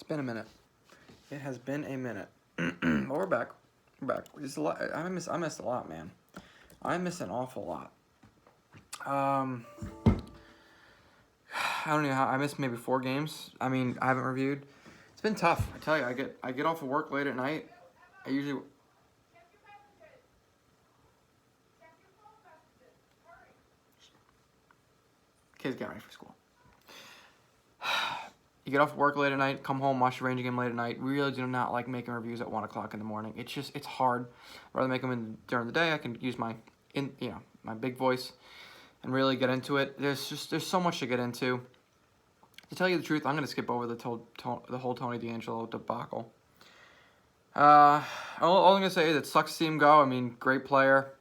been a minute. It has been a minute. But we're back. We're back. It's a lot. I missed a lot, man. I miss an awful lot. I don't know how I missed maybe 4 games. I mean, I haven't reviewed. It's been tough. I tell you, I get off of work late at night. I usually kids get ready for school. You get off work late at night, come home, watch the Ranger game late at night. We really do not like making reviews at 1 o'clock in the morning. It's hard. I'd rather make them during the day. I can use my big voice and really get into it. There's so much to get into. To tell you the truth, I'm gonna skip over the whole Tony DeAngelo debacle. All I'm gonna say is it sucks to see him go. I mean, great player,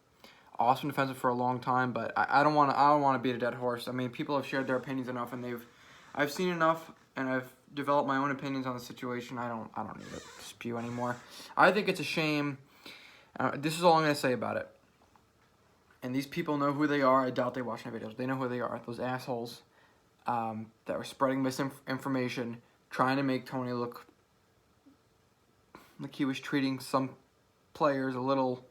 awesome defensive for a long time, but I don't want to beat a dead horse. I mean, people have shared their opinions enough, and I've seen enough, and I've developed my own opinions on the situation. I don't need to spew anymore. I think it's a shame. This is all I'm gonna say about it. And these people know who they are. I doubt they watch my videos. They know who they are. Those assholes that were spreading misinformation, trying to make Tony look like he was treating some players a little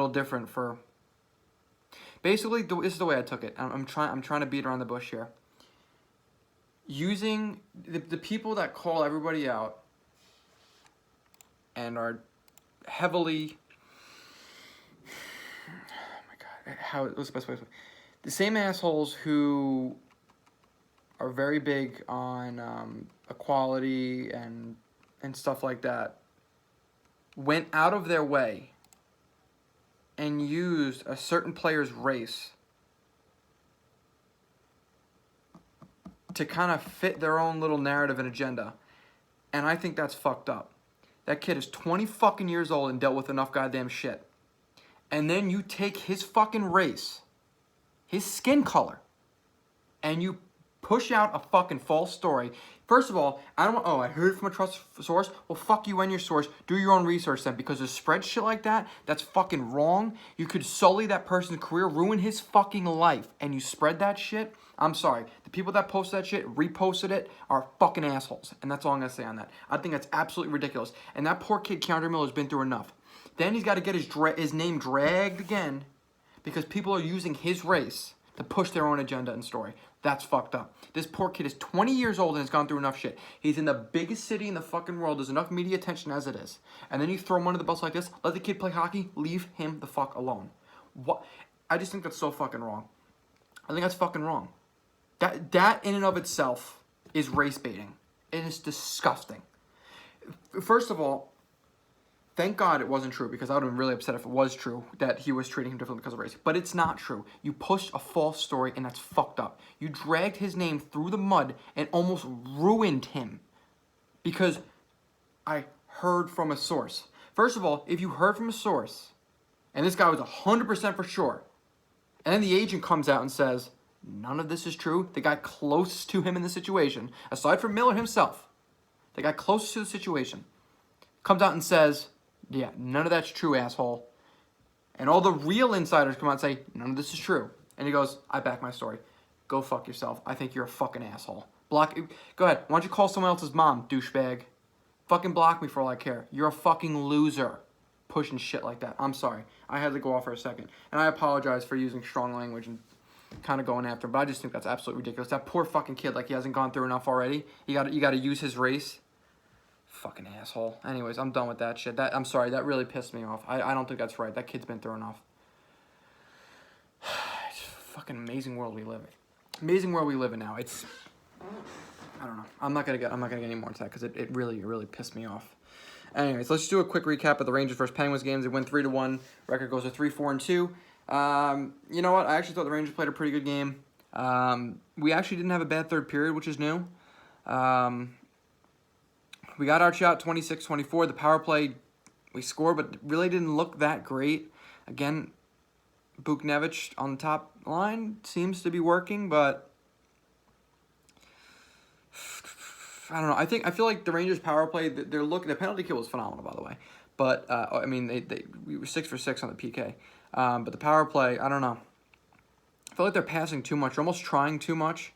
different. For basically, this is the way I took it. I'm trying to beat around the bush here. Using the people that call everybody out and are heavily, what's the best way to say it? The same assholes who are very big on equality and stuff like that went out of their way and used a certain player's race to kind of fit their own little narrative and agenda. And I think that's fucked up. That kid is 20 fucking years old and dealt with enough goddamn shit. And then you take his fucking race, his skin color, and you push out a fucking false story. First of all, I heard it from a trusted source. Well, fuck you and your source. Do your own research then, because to spread shit like that, that's fucking wrong. You could sully that person's career, ruin his fucking life, and you spread that shit. I'm sorry. The people that posted that shit, reposted it, are fucking assholes. And that's all I'm going to say on that. I think that's absolutely ridiculous. And that poor kid, Keandre Miller, has been through enough. Then he's got to get his name dragged again because people are using his race to push their own agenda and story. That's fucked up. This poor kid is 20 years old and has gone through enough shit. He's in the biggest city in the fucking world. There's enough media attention as it is. And then you throw him under the bus like this, let the kid play hockey, leave him the fuck alone. What? I just think that's so fucking wrong. I think that's fucking wrong. That in and of itself is race baiting. It is disgusting. First of all, thank God it wasn't true, because I would have been really upset if it was true that he was treating him differently because of race. But it's not true. You pushed a false story, and that's fucked up. You dragged his name through the mud and almost ruined him because I heard from a source. First of all, if you heard from a source, and this guy was 100% for sure, and then the agent comes out and says, none of this is true, the guy closest to him in the situation, aside from Miller himself, the guy closest to the situation, comes out and says, yeah, none of that's true, asshole. And all the real insiders come out and say, none of this is true. And he goes, I back my story. Go fuck yourself. I think you're a fucking asshole. Go ahead. Why don't you call someone else's mom, douchebag? Fucking block me for all I care. You're a fucking loser pushing shit like that. I'm sorry. I had to go off for a second. And I apologize for using strong language and kind of going after him. But I just think that's absolutely ridiculous. That poor fucking kid, like he hasn't gone through enough already. You got to use his race. Fucking asshole. Anyways, I'm done with that shit. I'm sorry, that really pissed me off. I don't think that's right. That kid's been through enough. It's a fucking amazing world we live in. Amazing world we live in now. I don't know. I'm not gonna get any more into that because it really pissed me off. Anyways, let's just do a quick recap of the Rangers versus Penguins games. They win 3-1. Record goes to 3-4-2. You know what? I actually thought the Rangers played a pretty good game. We actually didn't have a bad third period, which is new. We got our shot 26-24. The power play, we scored, but really didn't look that great. Again, Buchnevich on the top line seems to be working, but I don't know. I feel like the Rangers power play, the penalty kill was phenomenal, by the way. But I mean, we were 6 for 6 on the PK. But the power play, I don't know. I feel like they're passing too much, or almost trying too much.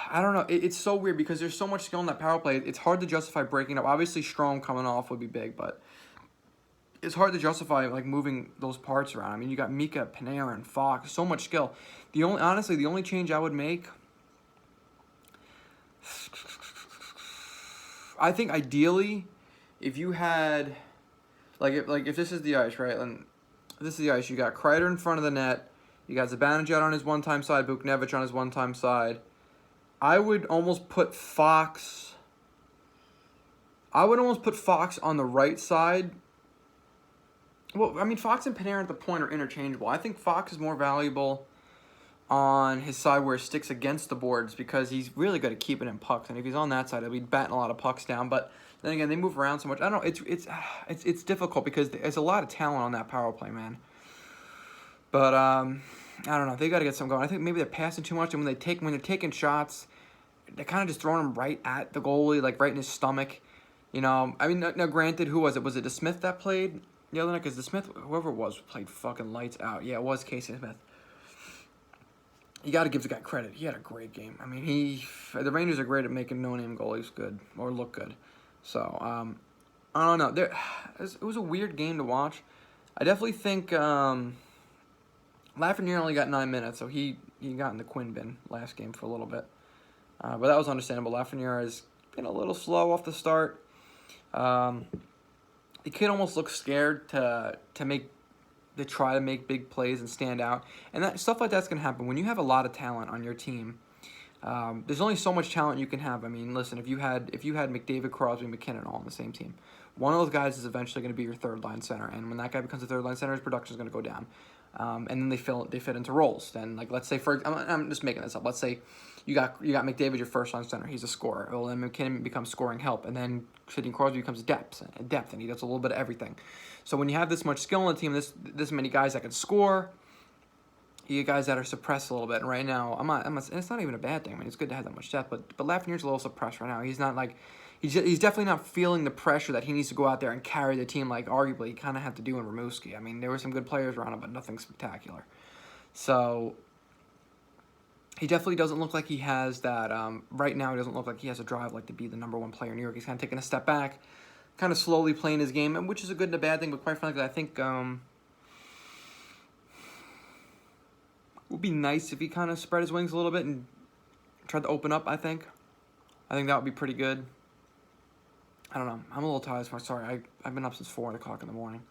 I don't know. It's so weird because there's so much skill in that power play. It's hard to justify breaking up. Obviously, Strome coming off would be big, but it's hard to justify like moving those parts around. I mean, you got Mika, Panarin, Fox, so much skill. Honestly, the only change I would make, I think ideally, if you had, if this is the ice, right? And this is the ice. You got Kreider in front of the net. You got Zibanejad on his one-time side, Buchnevich on his one-time side. I would almost put Fox. I would almost put Fox on the right side. Well, I mean, Fox and Panarin at the point are interchangeable. I think Fox is more valuable on his side where it sticks against the boards because he's really good at keeping in pucks. And if he's on that side, he'll be batting a lot of pucks down. But then again, they move around so much. I don't know. It's difficult because there's a lot of talent on that power play, man. But I don't know. They got to get something going. I think maybe they're passing too much, and when they're taking shots, they're kind of just throwing them right at the goalie, like right in his stomach. You know, I mean, now granted, who was it? Was it DeSmith that played the other night? Because DeSmith, whoever it was, played fucking lights out. Yeah, it was Casey Smith. You got to give the guy credit. He had a great game. I mean, the Rangers are great at making no-name goalies good or look good. So, I don't know. It was a weird game to watch. I definitely think Lafreniere only got 9 minutes, so he got in the Quinn bin last game for a little bit. But that was understandable. Lafreniere has been a little slow off the start. The kid almost looks scared to try to make big plays and stand out, and that stuff like that's gonna happen when you have a lot of talent on your team. There's only so much talent you can have. I mean, listen, if you had McDavid, Crosby, McKinnon all on the same team, one of those guys is eventually going to be your third line center, and when that guy becomes a third line center, his production is going to go down. And then they fit into roles. Then, like, let's say I'm just making this up. Let's say you got McDavid, your first line center. He's a scorer. Well, then McKinnon becomes scoring help, and then Sidney Crosby becomes depth, and he does a little bit of everything. So when you have this much skill on the team, this many guys that can score, you guys that are suppressed a little bit. And right now, it's not even a bad thing. I mean, it's good to have that much depth, but Lafreniere's a little suppressed right now. He's not like. He's definitely not feeling the pressure that he needs to go out there and carry the team like arguably he kind of had to do in Rimouski. I mean, there were some good players around him, but nothing spectacular. So he definitely doesn't look like he has that. Right now, he doesn't look like he has a drive like to be the number one player in New York. He's kind of taking a step back, kind of slowly playing his game, which is a good and a bad thing. But quite frankly, I think it would be nice if he kind of spread his wings a little bit and tried to open up. I think that would be pretty good. I don't know. I'm a little tired. Sorry, I've been up since 4 o'clock in the morning.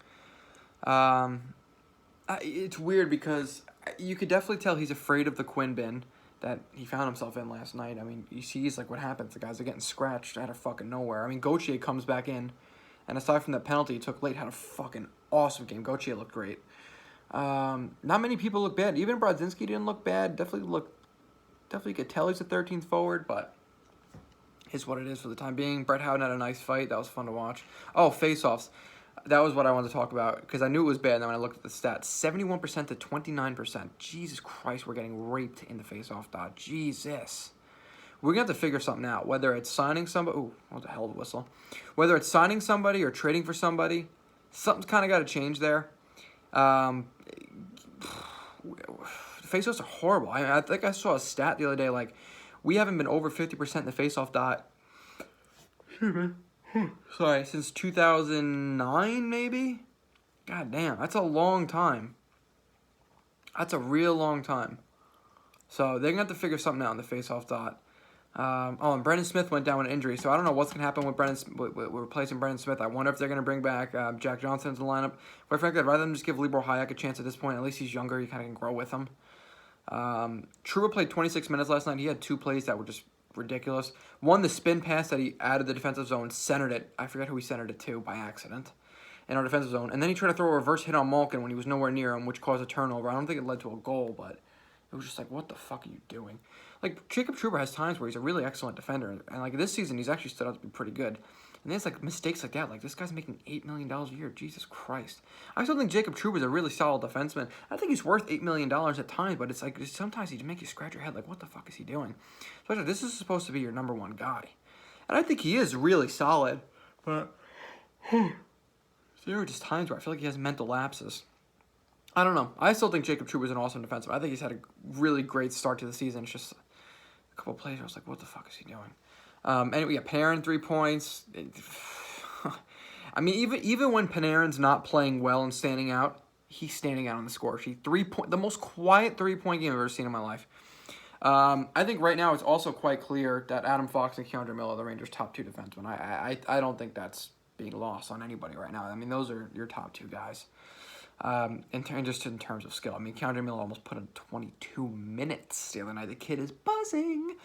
It's weird because you could definitely tell he's afraid of the Quinn bin that he found himself in last night. I mean, you see, like what happens. The guys are getting scratched out of fucking nowhere. I mean, Gauthier comes back in, and aside from that penalty he took late, had a fucking awesome game. Gauthier looked great. Not many people look bad. Even Brodzinski didn't look bad. Definitely could tell he's the 13th forward, but is what it is for the time being. Brett Howden had a nice fight. That was fun to watch. Oh, face-offs. That was what I wanted to talk about because I knew it was bad. And then when I looked at the stats, 71% to 29%. Jesus Christ, we're getting raped in the face-off dot. Jesus. We're going to have to figure something out. Whether it's signing somebody. Ooh, what the hell, the whistle. Whether it's signing somebody or trading for somebody, something's kind of got to change there. Face-offs are horrible. I think I saw a stat the other day, like, we haven't been over 50% in the face-off dot. Sorry, since 2009, maybe? God damn, that's a long time. That's a real long time. So they're going to have to figure something out in the face-off dot. And Brendan Smith went down with an injury, so I don't know what's going to happen with replacing Brendan Smith. I wonder if they're going to bring back Jack Johnson into the lineup. Quite frankly, I'd rather them just give Libor Hayek a chance at this point. At least he's younger. You kind of can grow with him. Trouba played 26 minutes last night. He had 2 plays that were just ridiculous. One, the spin pass that he added the defensive zone, centered it. I forget who he centered it to by accident in our defensive zone. And then he tried to throw a reverse hit on Malkin when he was nowhere near him, which caused a turnover. I don't think it led to a goal, but it was just like, what the fuck are you doing? Like, Jacob Trouba has times where he's a really excellent defender. And, like, this season, he's actually stood out to be pretty good. And there's, like, mistakes like that. Like, this guy's making $8 million a year. Jesus Christ. I still think Jacob Trouba is a really solid defenseman. I think he's worth $8 million at times, but it's like, sometimes he just makes you scratch your head. Like, what the fuck is he doing? Especially, this is supposed to be your number one guy. And I think he is really solid. But there are just times where I feel like he has mental lapses. I don't know. I still think Jacob Trouba is an awesome defenseman. I think he's had a really great start to the season. It's just a couple plays, I was like, what the fuck is he doing? Anyway, yeah, Panarin 3 points. I mean, even when Panarin's not playing well and standing out, he's standing out on the score sheet. The most quiet 3-point game I've ever seen in my life. I think right now it's also quite clear that Adam Fox and Keandre Miller are the Rangers' top 2 defensemen. I don't think that's being lost on anybody right now. I mean, those are your top 2 guys. Just in terms of skill. I mean, Keandre Miller almost put in 22 minutes the other night. The kid is buzzing.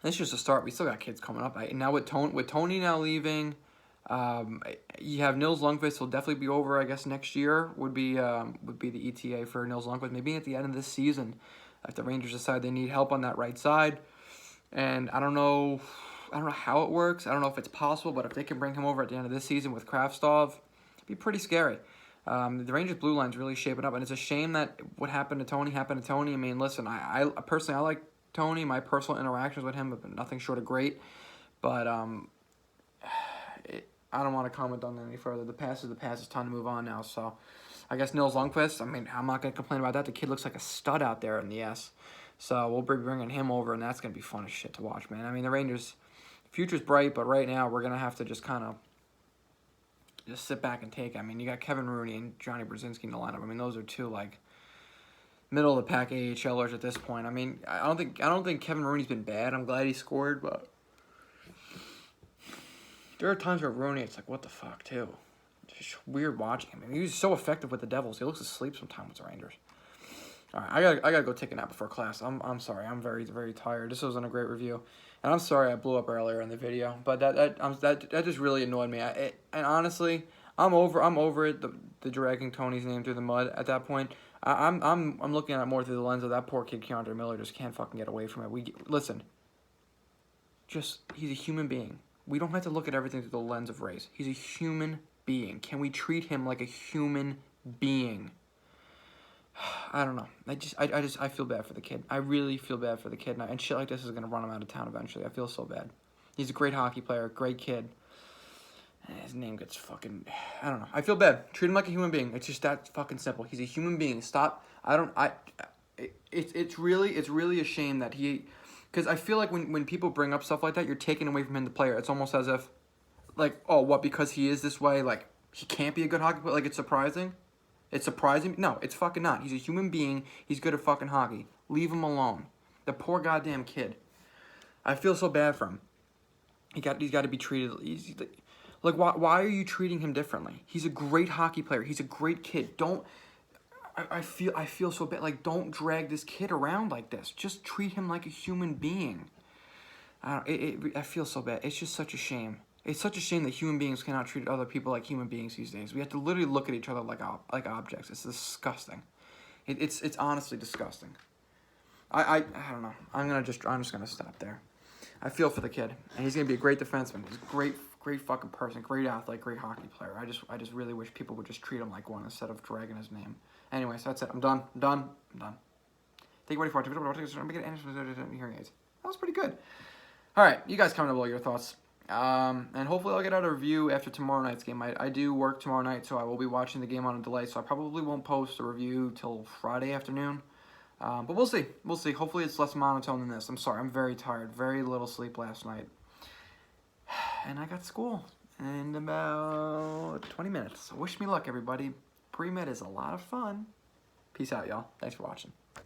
This is just a start. We still got kids coming up. Now with Tony now leaving, you have Nils Lundkvist will definitely be over. I guess next year would be the ETA for Nils Lundkvist. Maybe at the end of this season, if the Rangers decide they need help on that right side, and I don't know how it works. I don't know if it's possible, but if they can bring him over at the end of this season with Kravtsov, it'd be pretty scary. The Rangers' blue line's really shaping up, and it's a shame that what happened to Tony happened to Tony. I mean, listen, I personally I like Tony. My personal interactions with him have been nothing short of great, but I don't want to comment on that any further. The past is the past. It's time to move on now. So, I guess Nils Lundkvist, I mean, I'm not going to complain about that. The kid looks like a stud out there in the S. So, we'll be bringing him over, and that's going to be fun as shit to watch, man. I mean, the Rangers' future's bright, but right now we're going to have to just kind of just sit back and take it. I mean, you got Kevin Rooney and Johnny Brzezinski in the lineup. I mean, those are 2, like, middle-of-the-pack AHLers at this point. I mean, I don't think Kevin Rooney's been bad. I'm glad he scored, but there are times where Rooney, it's like, what the fuck, too? It's just weird watching him. I mean, he was so effective with the Devils. He looks asleep sometimes with the Rangers. All right, I gotta go take a nap before class. I'm sorry. I'm very, very tired. This wasn't a great review, and I'm sorry I blew up earlier in the video. But that just really annoyed me. And honestly, I'm over it. The dragging Tony's name through the mud at that point. I'm looking at it more through the lens of that poor kid Keandre Miller just can't fucking get away from it. Listen. He's a human being. We don't have to look at everything through the lens of race. He's a human being. Can we treat him like a human being? I don't know. I feel bad for the kid. I really feel bad for the kid. And shit like this is going to run him out of town eventually. I feel so bad. He's a great hockey player, great kid. His name gets fucking, I don't know. I feel bad. Treat him like a human being. It's just that fucking simple. He's a human being. Stop. It's really a shame that he, because I feel like when people bring up stuff like that, you're taking away from him the player. It's almost as if, like, oh, what, because he is this way, like, he can't be a good hockey player? Like, it's surprising? It's surprising? No, it's fucking not. He's a human being. He's good at fucking hockey. Leave him alone. The poor goddamn kid. I feel so bad for him. He's got to be treated, like, why are you treating him differently? He's a great hockey player. He's a great kid. I feel so bad. Like, don't drag this kid around like this. Just treat him like a human being. I feel so bad. It's just such a shame. It's such a shame that human beings cannot treat other people like human beings these days. We have to literally look at each other like objects. It's disgusting. It's honestly disgusting. I don't know. I'm just gonna stop there. I feel for the kid, and he's gonna be a great defenseman. He's a great fucking person, great athlete, great hockey player. I just really wish people would just treat him like one instead of dragging his name. Anyways, that's it. I'm done. Thank you for watching. Hearing aids. That was pretty good. All right, you guys comment below your thoughts. And hopefully I'll get out a review after tomorrow night's game. I do work tomorrow night, so I will be watching the game on a delay, so I probably won't post a review till Friday afternoon. But we'll see. We'll see. Hopefully it's less monotone than this. I'm sorry. I'm very tired. Very little sleep last night. And I got school in about 20 minutes. So wish me luck, everybody. Pre-med is a lot of fun. Peace out, y'all. Thanks for watching.